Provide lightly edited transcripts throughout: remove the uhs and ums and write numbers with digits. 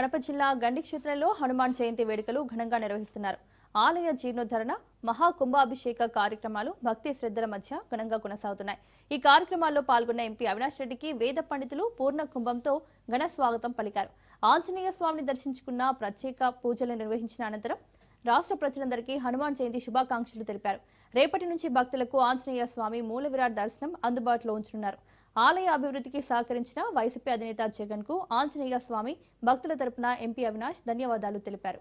కడప జిల్లా గండి క్షేత్రంలో హనుమాన్ జయంతి వేడుకలు ఘనంగా నిర్వహిస్తున్నారు. ఆలయ జీర్ణోద్ధరణ, మహాకుంభాభిషేక కార్యక్రమాలు భక్తి శ్రద్ధల మధ్య ఘనంగా కొనసాగుతున్నాయి. ఈ కార్యక్రమాల్లో పాల్గొన్న ఎంపీ అవినాష్ రెడ్డికి వేద పండితులు పూర్ణ కుంభంతో ఘన స్వాగతం పలికారు. ఆంజనేయ స్వామిని దర్శించుకున్న, ప్రత్యేక పూజలు నిర్వహించిన అనంతరం రాష్ట్ర ప్రజలందరికీ హనుమాన్ జయంతి శుభాకాంక్షలు తెలిపారు. రేపటి నుంచి భక్తులకు ఆంజనేయ స్వామి మూల విరాట్ దర్శనం అందుబాటులో ఉంచనున్నారు. ఆలయ అభివృద్ధికి సహకరించిన వైసీపీ అధినేత జగన్ కు ఆంజనేయ స్వామి భక్తుల తరపున ఎంపీ అవినాష్ ధన్యవాదాలు తెలిపారు.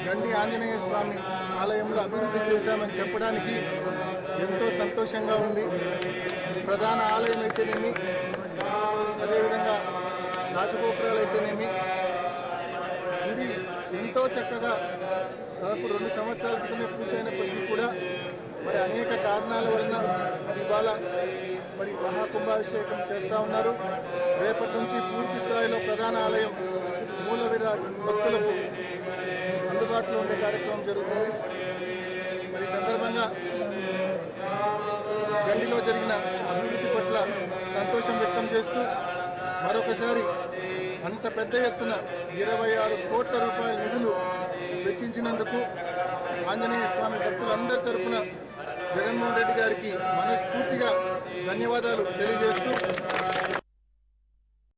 గండి ఆంజనేయ స్వామి ఆలయంలో అభివృద్ధి చేశామని చెప్పడానికి ఎంతో సంతోషంగా ఉంది. ప్రధాన ఆలయం అయితేనేమి, అదేవిధంగా రాజగోపురాలు అయితేనేమి, గుడి ఎంతో చక్కగా దాదాపు 2 సంవత్సరాల క్రితమే పూర్తయినప్పటికీ కూడా మరి అనేక కారణాల వలన ఇవాళ మహాకుంభాభిషేకం చేస్తూ ఉన్నారు. రేపటి నుంచి పూర్తి స్థాయిలో ప్రధాన ఆలయం మూల విరాట్ భక్తులకు అందుబాటులో ఉండే కార్యక్రమం జరుగుతుంది. మరి సందర్భంగా గండిలో జరిగిన అభివృద్ధి పట్ల సంతోషం వ్యక్తం చేస్తూ మరొకసారి అంత పెద్ద ఎత్తున 26 కోట్ల రూపాయల నిధులు వెచ్చించినందుకు ఆంజనేయ స్వామి భక్తులందరి తరపున జగన్మోహన్ రెడ్డి గారికి మనస్ఫూర్తిగా ధన్యవాదాలు తెలియజేస్తూ